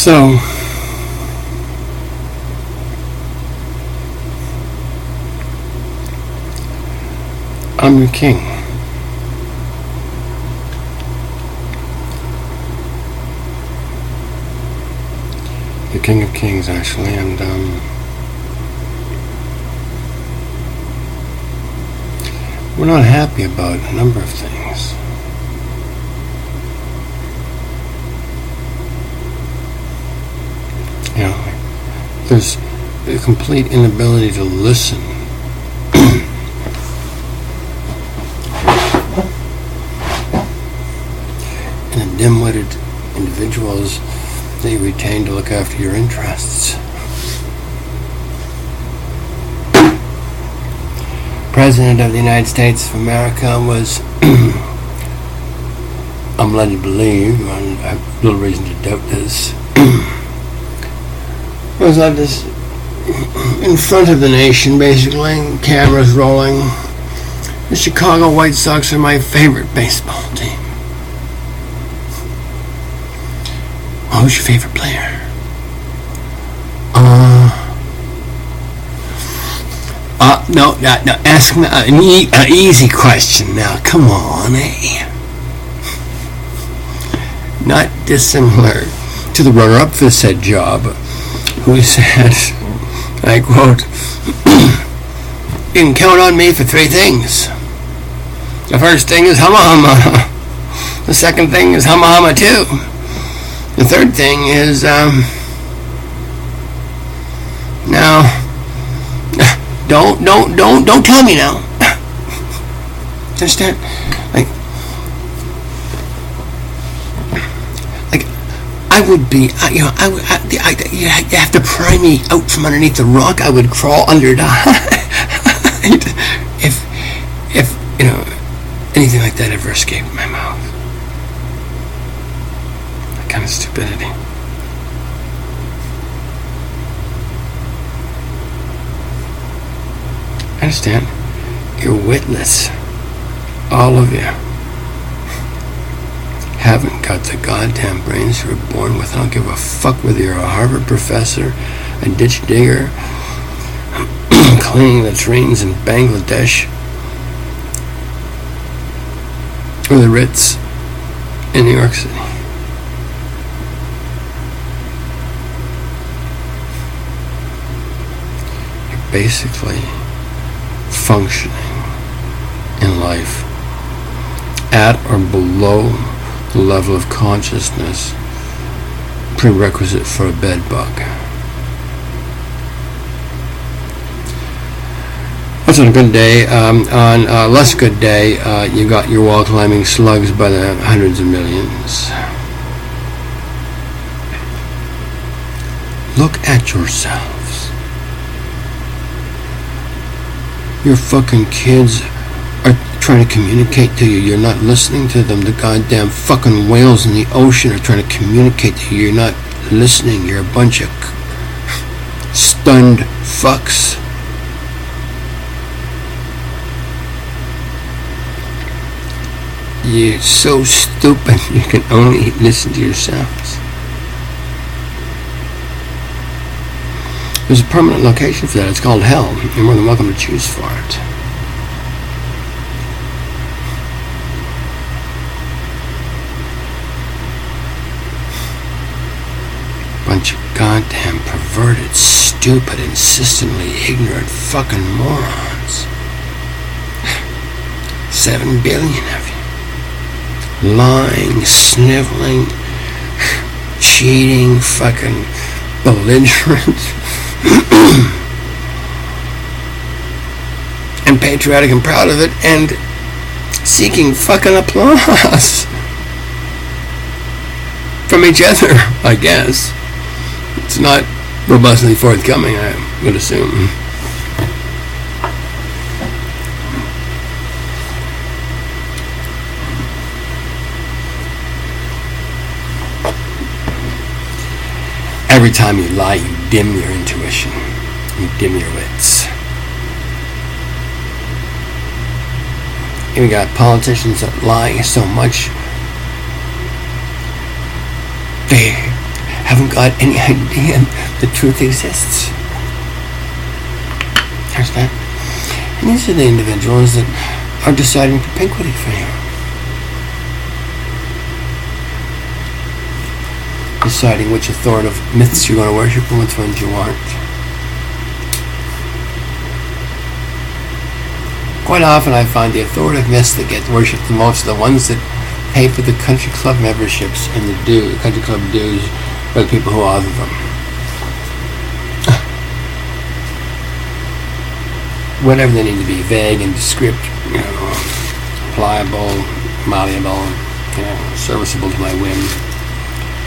So, I'm your king. The King of Kings, actually, and we're not happy about a number of things. You know, there's a complete inability to listen. And the dim-witted individuals that you retain to look after your interests. President of the United States of America was, I'm led to believe, and I have little reason to doubt this, was like this in front of the nation, basically, cameras rolling. The Chicago White Sox are my favorite baseball team. Oh, who's your favorite player? No, ask me an easy question now. Come on, eh? Not dissimilar to the runner-up for said job, who said, I quote, "You can count on me for three things. The first thing is humma humma. The second thing is humma humma too. The third thing is, now, don't tell me now. Understand? Like, I would be, you have to pry me out from underneath the rock. I would crawl under to hide if anything like that ever escaped my mouth. That kind of stupidity. I understand. You're witless. All of you haven't got the goddamn brains you were born with. I don't give a fuck whether you're a Harvard professor, a ditch digger, cleaning latrines in Bangladesh, or the Ritz in New York City. You're basically functioning in life at or below the level of consciousness prerequisite for a bed bug. That's on a good day. On a less good day, you got your wall climbing slugs by the hundreds of millions. Look at yourselves. Your fucking kids are trying to communicate to you. You're not listening to them. The goddamn fucking whales in the ocean are trying to communicate to you. You're not listening. You're a bunch of stunned fucks. You're so stupid you can only listen to yourselves. There's a permanent location for that. It's called hell. You're more than welcome to choose for it. Bunch of goddamn perverted, stupid, insistently ignorant fucking morons. 7 billion of you. Lying, sniveling, cheating, fucking belligerent. And patriotic and proud of it, and seeking fucking applause from each other, I guess. It's not robustly forthcoming, I would assume. Every time you lie, you dim your intuition. You dim your wits. We got politicians that lie so much they haven't got any idea the truth exists. Understand? And these are the individuals that are deciding propinquity for you. Deciding which authoritative myths you're going to worship and which ones you aren't. Quite often I find the authoritative myths that get worshipped the most are the ones that pay for the country club memberships and the country club dues by the people who author them. Whatever they need to be, vague and descript, pliable, malleable, serviceable to my whim.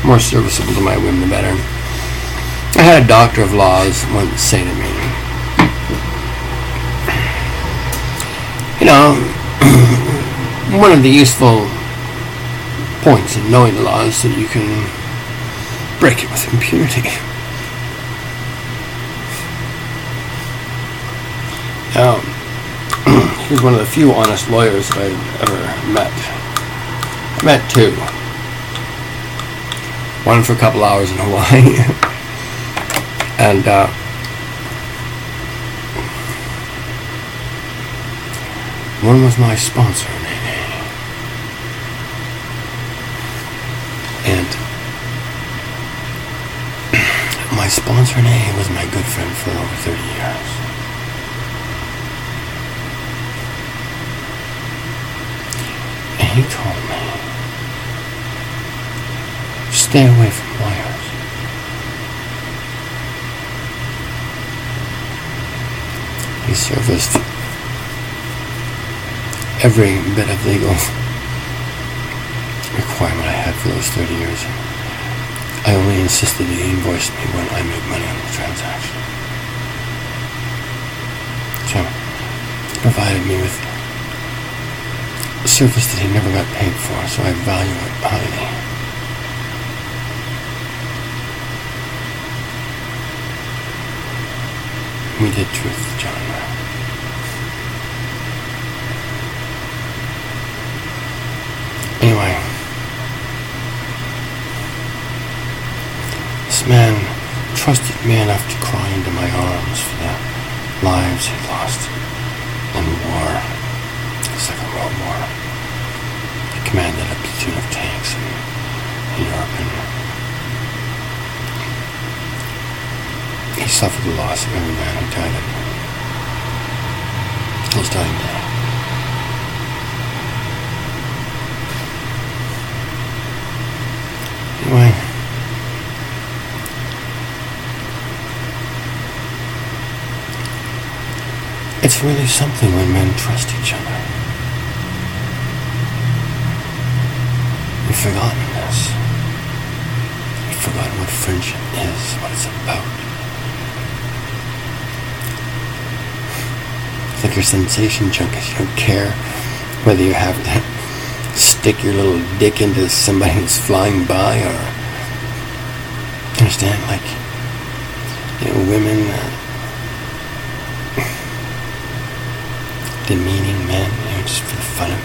More serviceable to my whim, the better. I had a doctor of laws once say to me, one of the useful points in knowing the law is that you can break it with impunity. Now, he's one of the few honest lawyers I've ever met. I met two. One for a couple hours in Hawaii, and one was my sponsor in AA. And my sponsor in AA was my good friend for over 30 years. And he told me, stay away from lawyers. He serviced every bit of legal requirement I had for those 30 years. I only insisted that he invoiced me when I made money on the transaction. So, he provided me with a service that he never got paid for, so I value it highly. We did truth, John. Anyway, this man trusted me enough to cry into my arms for the lives he'd lost in war, the Second World War. He commanded a platoon of tanks in Europe, and he suffered the loss of every man who died of his dying day. Anyway, it's really something when men trust each other. We've forgotten this. We've forgotten what friendship is, what it's about. It's like your sensation junkies. You don't care whether you have to stick your little dick into somebody who's flying by, or understand, like, women demeaning men, just for the fun of it.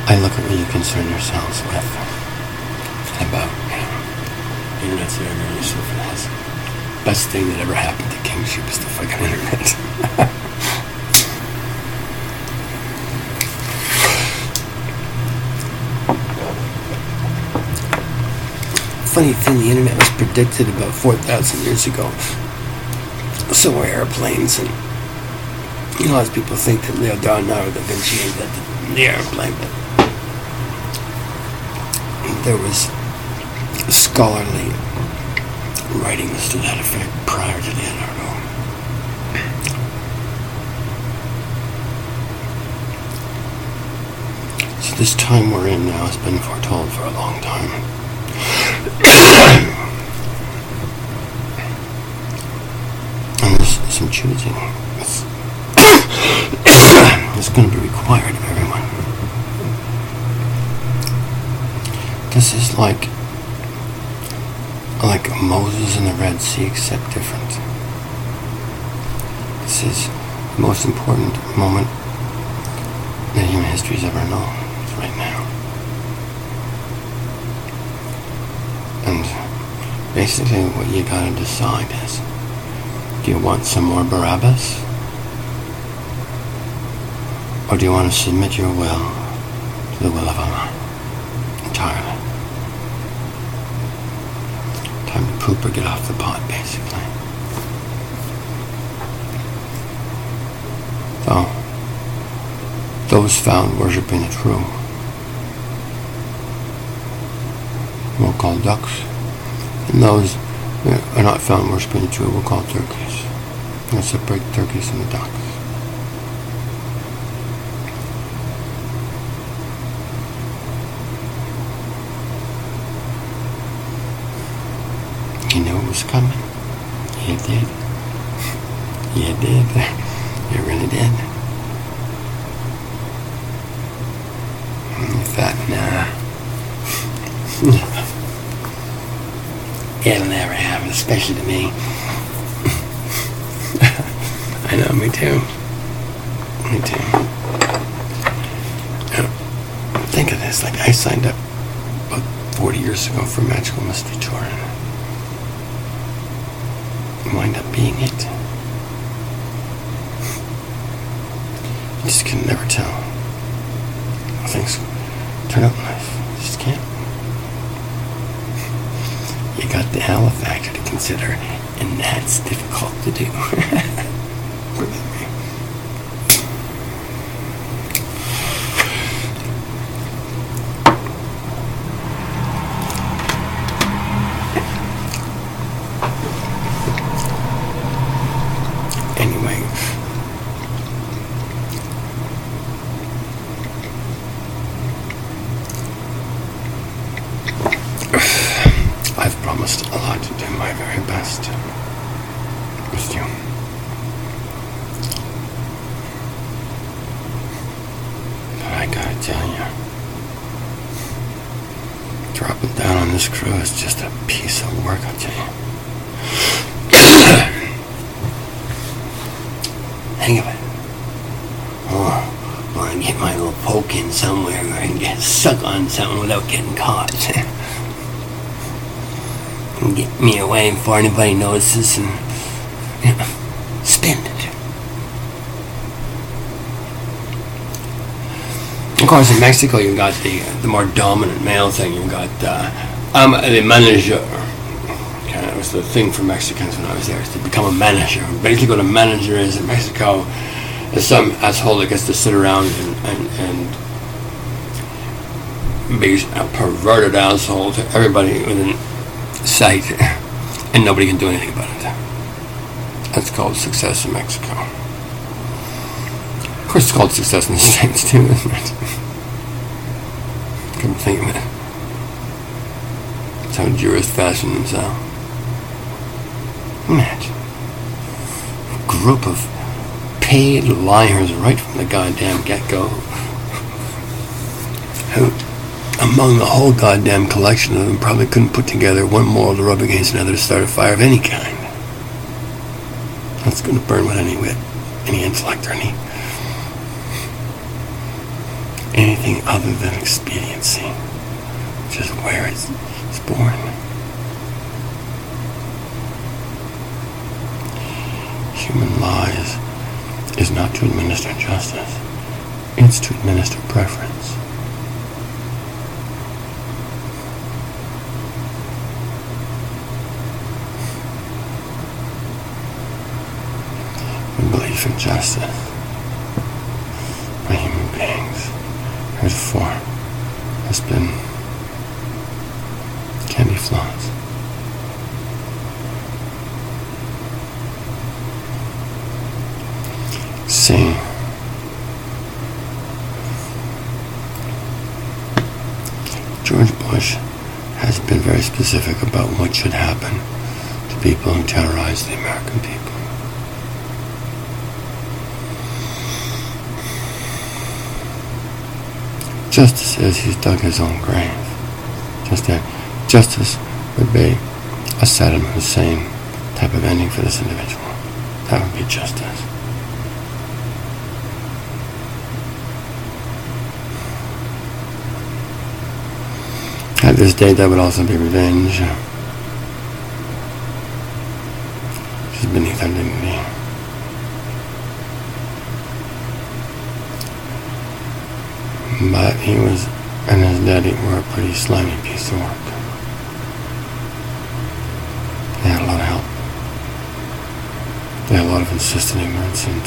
I look at what you concern yourselves with about. The internet's very useful for this. Best thing that ever happened to kingship is the fucking internet. Funny thing, the internet was predicted about 4,000 years ago. So were airplanes, and lots of people think that Leonardo da Vinci invented the airplane, but there was scholarly writings to that effect prior to Leonardo. So this time we're in now has been foretold for a long time. And there's some choosing. It's going to be required of everyone. This is like Moses and the Red Sea, except different. This is the most important moment that human history's ever known. It's right now. And basically what you gotta decide is, do you want some more Barabbas? Or do you want to submit your will to the will of Allah entirely? Time to poop or get off the pot, basically. So, those found worshipping the true, we'll call ducks, and those that are not found worshipping the true, we'll call turkeys. We'll separate the turkeys from the ducks. You knew it was coming. You did. You did. You really did. You thought, nah. It'll never happen, especially to me. I know, me too. Me too. Now, think of this, like I signed up about 40 years ago for Magical Mystery Tour and wind up being it. You just can never tell. Things turn out in life. You just can't. You got the Halla factor to consider, and that's difficult to do. Believe me. Anyway, I've promised a lot to do my very best with you. But I gotta tell you, dropping down on this crew is just a piece of work, I'll tell you. Think of it. Oh, I want to get my little poke in somewhere where I can get suck on something without getting caught. And get me away before anybody notices and spend it. Of course, in Mexico, you've got the more dominant male thing. You've got the manager. It was the thing for Mexicans when I was there, is to become a manager. Basically what a manager is in Mexico is some asshole that gets to sit around and be a perverted asshole to everybody within sight, and nobody can do anything about it. That's called success in Mexico. Of course it's called success in the States too, isn't it? Come think of it. That's how jurists fashion themselves. Imagine a group of paid liars right from the goddamn get-go, who, among the whole goddamn collection of them, probably couldn't put together one moral to rub against another to start a fire of any kind. That's going to burn with any wit, any intellect, or anything other than expediency, which is where it's born. Human law is not to administer justice. It's to administer preference. We believe in justice by human beings heretofore has been, can be flaws. See, George Bush has been very specific about what should happen to people who terrorize the American people. Justice says he's dug his own grave. Just that justice would be a Saddam Hussein type of ending for this individual. That would be justice. At this date, that would also be revenge. Which is beneath our dignity. But he was, and his daddy were a pretty slimy piece of work. They had a lot of help. They had a lot of insistent ignorance and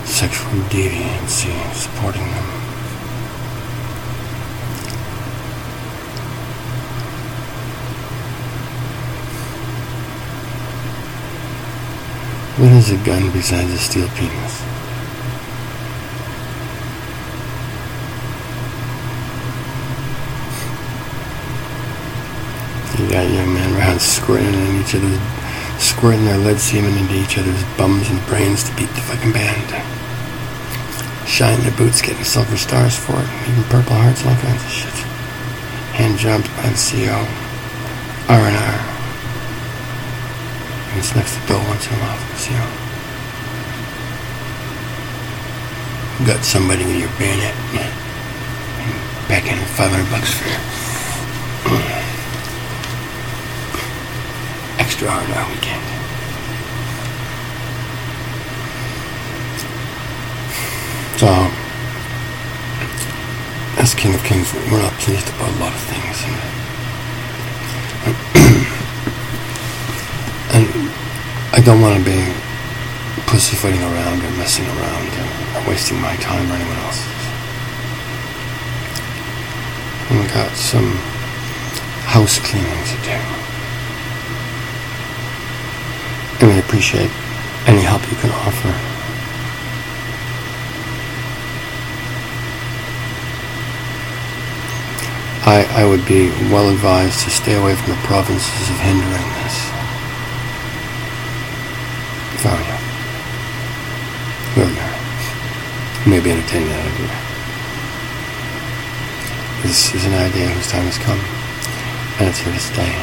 sexual deviancy supporting them. What is a gun besides a steel penis? You got young men around squirting their lead semen into each other's bums and brains to beat the fucking band. Shining their boots, getting silver stars for it, even purple hearts, all kinds of shit. Hand jobs by the CO. R&R. And snucks the bill once in a while from the CO. Got somebody with your bayonet. Back in $500 for you. Extra hard our weekend. So, as King of Kings, we're not pleased about a lot of things. And I don't want to be pussyfooting around or messing around or wasting my time or anyone else's. We've got some house cleaning to do. And we appreciate any help you can offer. I would be well advised to stay away from the provinces of hindering this. If I were you. Whoever you are. You may be entertaining that idea. This is an idea whose time has come, and it's here to stay.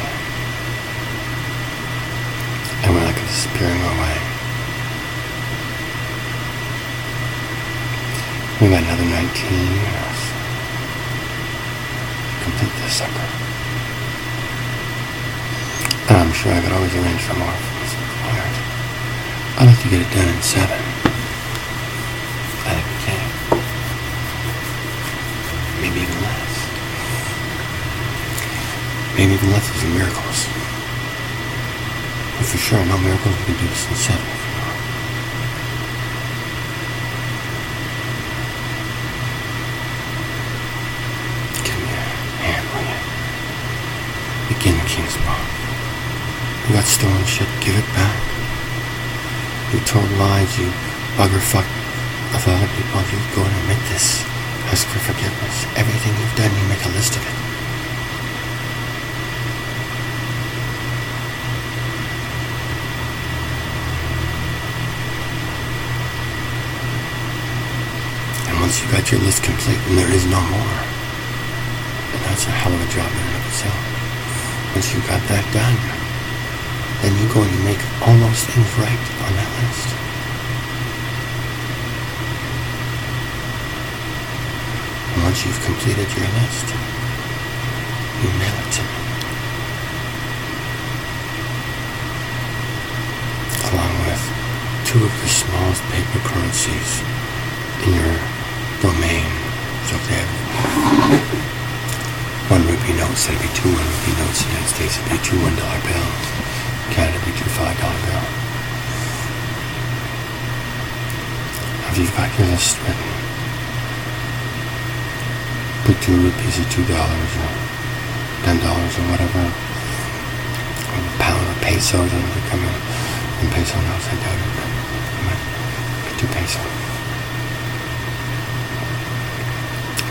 And we're not disappearing away. We got another 19 years. Complete this sucker. And I'm sure I could always arrange for more if it's required. I'd like to get it done in 7. I think we can. Maybe even less. Maybe even less is miracles. But for sure, no miracles, we can do this in 7. Give me a hand, will you? Begin King's Paw. You got stolen shit, give it back. You told lies, you bugger fuck with other people, you go and admit this. Ask for forgiveness. Everything you've done, you make a list of it. Once you got your list complete and there is no more, and that's a hell of a job in and of itself. Once you got that done, then you go and you make all those things right on that list. And once you've completed your list, you mail it to me. Along with 2 of the smallest paper currencies in your domain. So if they have 1 rupee notes, that'd be 2 1 rupee notes. In the United States, it'd be 2 $1 bills. Canada, it'd be 2 $5 bills. After you've got your list written, put 2 rupees or $2 or $10 or whatever, or a pound or pesos, and they come in peso notes. I doubt it, but 2 pesos.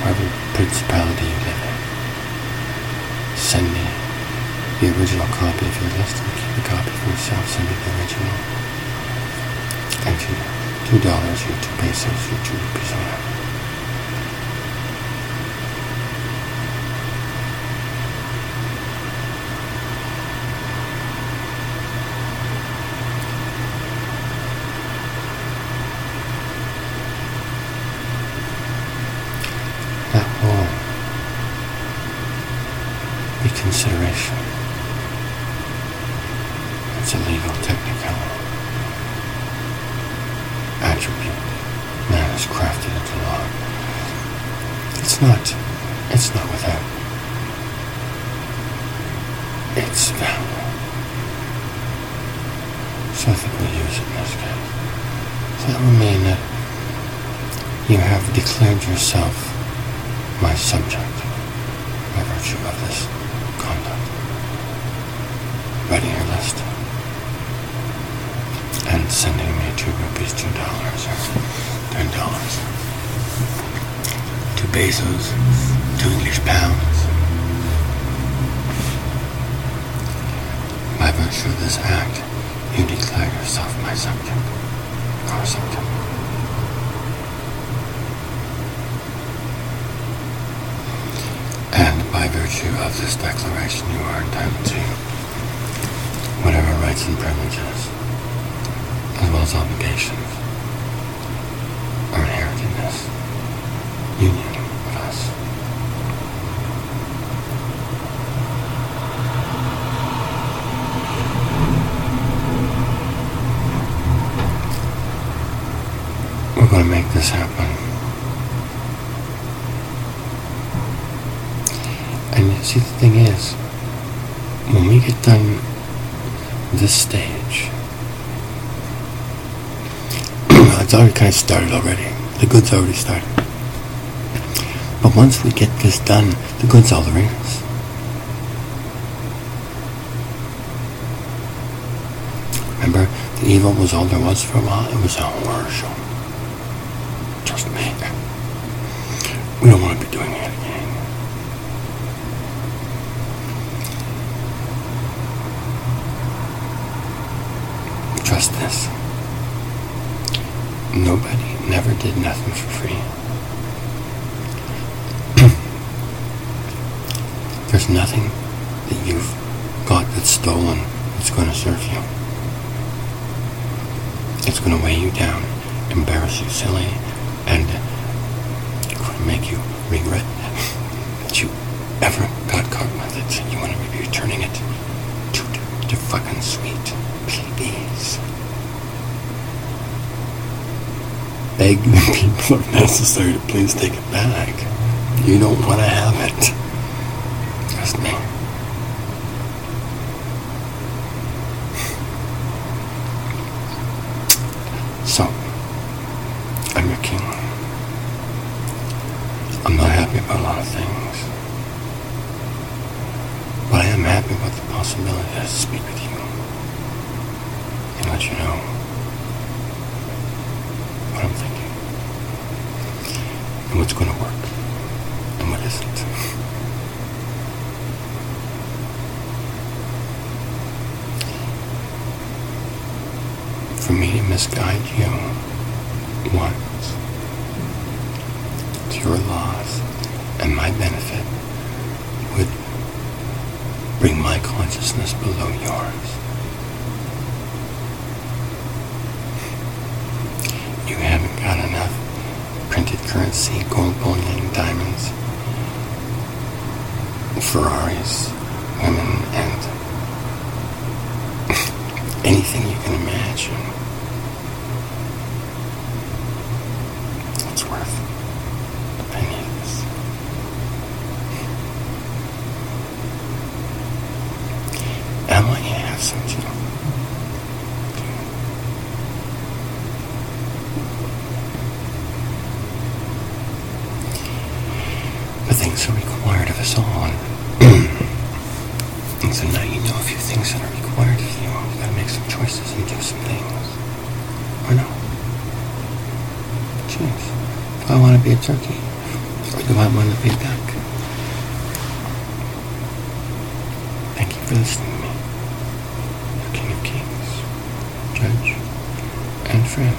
Whatever principality you live in, send me the original copy of your list and keep a copy for yourself. Send me the original. And $2 or 2 pesos or 2 rupees or whatever. That will consideration. It's a legal technical attribute man has crafted into law. It's not without its value. So I think we'll use it in this case. So that would mean that you have declared yourself my subject by virtue of this conduct. Writing your list and sending me 2 rupees, $2 or $10. 2 pesos, 2 English pounds. By virtue of this act, you declare yourself my subject, our subject. And by virtue of this declaration, you are entitled to whatever rights and privileges, as well as obligations, are inherent in this union of us. We're going to make this happen. And you see, the thing is, when we get done this stage, it's already kind of started already. The good's already started. But once we get this done, the good's all there is. Remember, the evil was all there was for a while? It was a horror show. Trust me. We don't want to be doing it again. Trust this. Nobody never did nothing for free. There's nothing that you've got that's stolen that's going to serve you. It's going to weigh you down, embarrass you silly, and going to make you regret that you ever got caught with it. You want to be returning it to fucking sweet PBs. Beg the people if necessary to please take it back. You don't want to have it. Trust me. So, I'm your king. I'm not happy about a lot of things. But I am happy about the possibility to speak with you and let you know what I'm thinking and what's going to work and what isn't. For me to misguide you once to your loss and my benefit would bring my consciousness below yours. You haven't got enough printed currency, gold bullion, diamonds, Ferraris, women, and anything you can imagine. It's worth a penny of this. And I want you to have some too. But things are required of us all. And so now you know a few things that are required of you. You gotta make some choices and do some things. Or no. Choose. Do I want to be a turkey? Or do I want to be a duck? Thank you for listening to me. Your King of Kings, Judge, and friend.